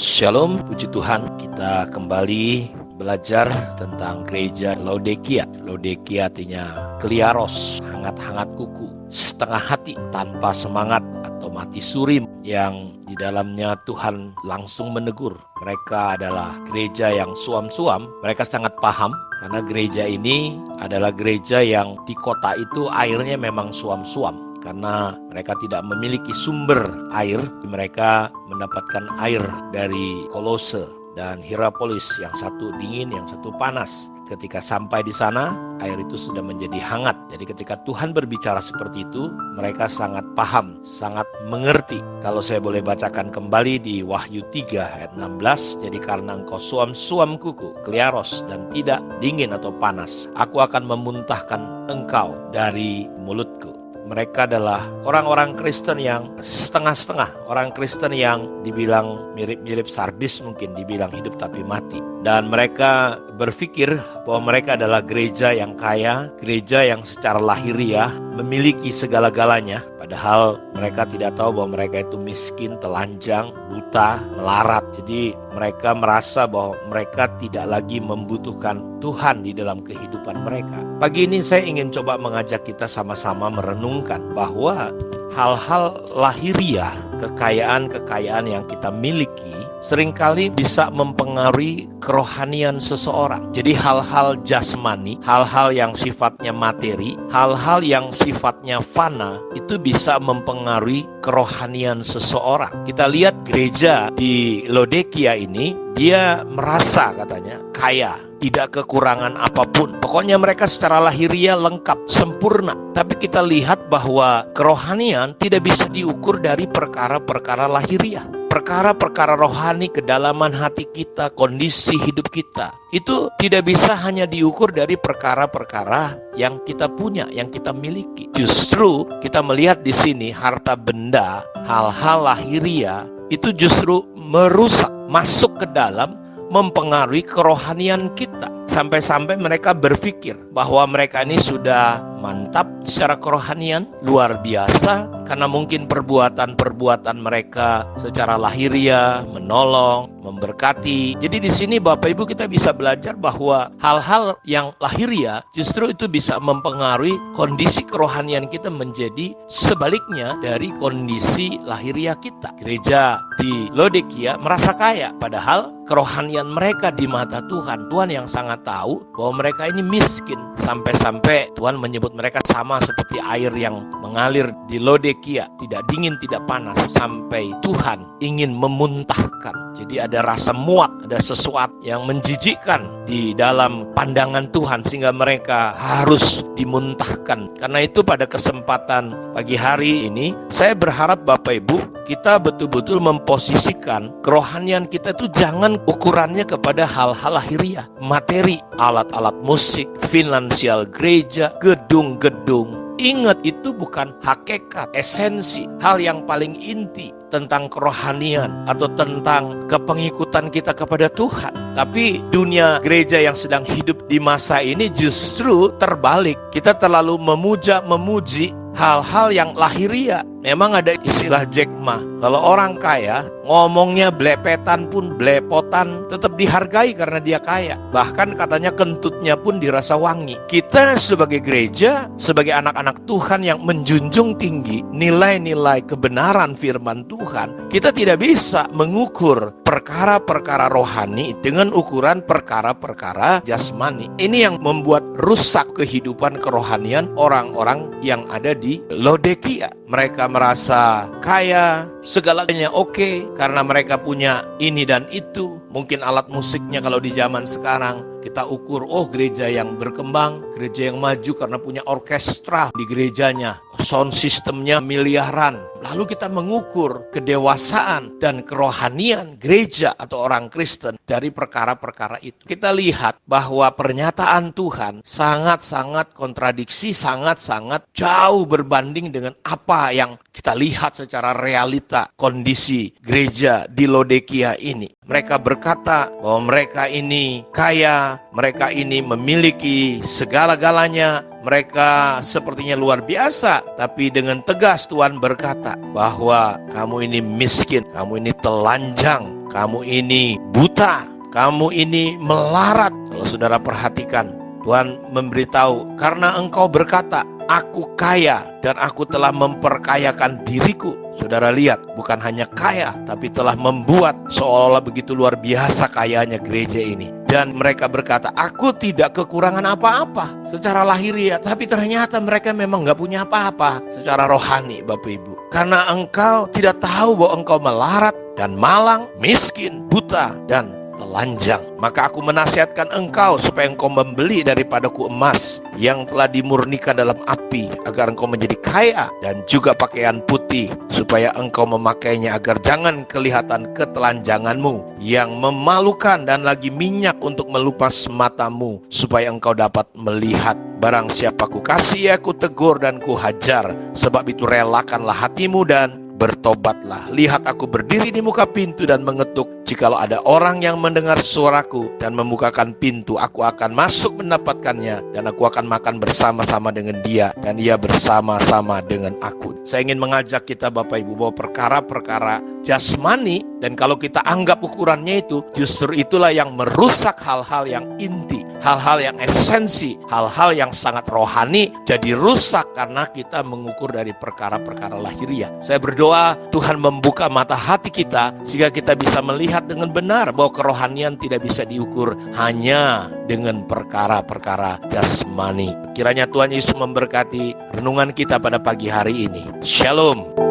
Shalom, puji Tuhan, kita kembali belajar tentang gereja Laodikia. Laodikia artinya kliaros, hangat-hangat kuku, setengah hati, tanpa semangat atau mati suri, yang di dalamnya Tuhan langsung menegur. Mereka adalah gereja yang suam-suam. Mereka sangat paham karena gereja ini adalah gereja yang di kota itu airnya memang suam-suam. Karena mereka tidak memiliki sumber air, mereka mendapatkan air dari Kolose dan Hierapolis, yang satu dingin, yang satu panas. Ketika sampai di sana, air itu sudah menjadi hangat. Jadi ketika Tuhan berbicara seperti itu, mereka sangat paham, sangat mengerti. Kalau saya boleh bacakan kembali di Wahyu 3 ayat 16, jadi karena engkau suam-suam kuku, kliaros, dan tidak dingin atau panas, aku akan memuntahkan engkau dari mulutku. Mereka adalah orang-orang Kristen yang setengah-setengah, orang Kristen yang dibilang mirip-mirip Sardis, mungkin dibilang hidup tapi mati. Dan mereka berpikir bahwa mereka adalah gereja yang kaya, gereja yang secara lahiriah memiliki segala-galanya. Padahal mereka tidak tahu bahwa mereka itu miskin, telanjang, buta, melarat. Jadi mereka merasa bahwa mereka tidak lagi membutuhkan Tuhan di dalam kehidupan mereka. Pagi ini saya ingin coba mengajak kita sama-sama merenungkan bahwa hal-hal lahiriah, kekayaan-kekayaan yang kita miliki seringkali bisa mempengaruhi kerohanian seseorang. Jadi hal-hal jasmani, hal-hal yang sifatnya materi, hal-hal yang sifatnya fana, itu bisa mempengaruhi kerohanian seseorang. Kita lihat gereja di Laodikia ini, dia merasa katanya kaya, tidak kekurangan apapun. Pokoknya mereka secara lahiriah lengkap, sempurna. Tapi kita lihat bahwa kerohanian tidak bisa diukur dari perkara-perkara lahiriah. Perkara-perkara rohani, kedalaman hati kita, kondisi hidup kita, itu tidak bisa hanya diukur dari perkara-perkara yang kita punya, yang kita miliki. Justru kita melihat di sini harta benda, hal-hal lahiriah itu justru merusak, masuk ke dalam, mempengaruhi kerohanian kita. Sampai-sampai mereka berpikir bahwa mereka ini sudah mantap secara kerohanian, luar biasa, karena mungkin perbuatan-perbuatan mereka secara lahiriah, menolong, memberkati. Jadi di sini Bapak Ibu kita bisa belajar bahwa hal-hal yang lahiriah justru itu bisa mempengaruhi kondisi kerohanian kita menjadi sebaliknya dari kondisi lahiriah kita. Gereja di Laodikia merasa kaya, padahal kerohanian mereka di mata Tuhan, Tuhan yang sangat tahu bahwa mereka ini miskin. Sampai-sampai Tuhan menyebut mereka sama seperti air yang mengalir di Laodikia, tidak dingin, tidak panas, sampai Tuhan ingin memuntahkan. Jadi ada rasa muak, ada sesuatu yang menjijikkan di dalam pandangan Tuhan sehingga mereka harus dimuntahkan. Karena itu pada kesempatan pagi hari ini, saya berharap Bapak Ibu kita betul-betul memposisikan kerohanian kita itu jangan ukurannya kepada hal-hal lahiriah, materi, alat-alat musik, finansial gereja, gedung-gedung. Ingat, itu bukan hakikat, esensi, hal yang paling inti tentang kerohanian atau tentang kepengikutan kita kepada Tuhan. Tapi dunia gereja yang sedang hidup di masa ini justru terbalik. Kita terlalu memuji hal-hal yang lahiriah. Memang ada istilah Jack Ma, kalau orang kaya ngomongnya blepetan pun, blepotan, tetap dihargai karena dia kaya. Bahkan katanya kentutnya pun dirasa wangi. Kita sebagai gereja, sebagai anak-anak Tuhan yang menjunjung tinggi nilai-nilai kebenaran firman Tuhan, kita tidak bisa mengukur perkara-perkara rohani dengan ukuran perkara-perkara jasmani. Ini yang membuat rusak kehidupan kerohanian orang-orang yang ada di Laodikia. Mereka merasa kaya, segalanya oke, karena mereka punya ini dan itu. Mungkin alat musiknya kalau di zaman sekarang kita ukur, oh gereja yang berkembang, gereja yang maju karena punya orkestra di gerejanya, sound systemnya miliaran. Lalu kita mengukur kedewasaan dan kerohanian gereja atau orang Kristen dari perkara-perkara itu. Kita lihat bahwa pernyataan Tuhan sangat-sangat kontradiksi, sangat-sangat jauh berbanding dengan apa yang kita lihat secara realita kondisi gereja di Laodikia ini. Mereka berkata bahwa mereka ini kaya, mereka ini memiliki segala-galanya, mereka sepertinya luar biasa. Tapi dengan tegas Tuhan berkata bahwa kamu ini miskin, kamu ini telanjang, kamu ini buta, kamu ini melarat. Kalau saudara perhatikan, Tuhan memberitahu, karena engkau berkata, aku kaya dan aku telah memperkayakan diriku. Saudara lihat, bukan hanya kaya, tapi telah membuat seolah-olah begitu luar biasa kayanya gereja ini. Dan mereka berkata, aku tidak kekurangan apa-apa secara lahiriah, tapi ternyata mereka memang gak punya apa-apa secara rohani, Bapak Ibu. Karena engkau tidak tahu bahwa engkau melarat dan malang, miskin, buta, dan telanjang. Maka aku menasihatkan engkau supaya engkau membeli daripadaku emas yang telah dimurnikan dalam api, agar engkau menjadi kaya, dan juga pakaian putih supaya engkau memakainya, agar jangan kelihatan ketelanjanganmu yang memalukan, dan lagi minyak untuk melupas matamu supaya engkau dapat melihat. Barang siapa ku kasih, aku tegur dan ku hajar. Sebab itu relakanlah hatimu dan bertobatlah. Lihat, aku berdiri di muka pintu dan mengetuk. Jikalau ada orang yang mendengar suaraku dan membukakan pintu, aku akan masuk mendapatkannya, dan aku akan makan bersama-sama dengan dia, dan ia bersama-sama dengan aku. Saya ingin mengajak kita Bapak Ibu, bahwa perkara-perkara jasmani, dan kalau kita anggap ukurannya itu, justru itulah yang merusak hal-hal yang inti, hal-hal yang esensi, hal-hal yang sangat rohani, jadi rusak karena kita mengukur dari perkara-perkara lahiriah. Saya berdoa Tuhan membuka mata hati kita, sehingga kita bisa melihat dengan benar bahwa kerohanian tidak bisa diukur hanya dengan perkara-perkara jasmani. Kiranya Tuhan Yesus memberkati renungan kita pada pagi hari ini. Shalom.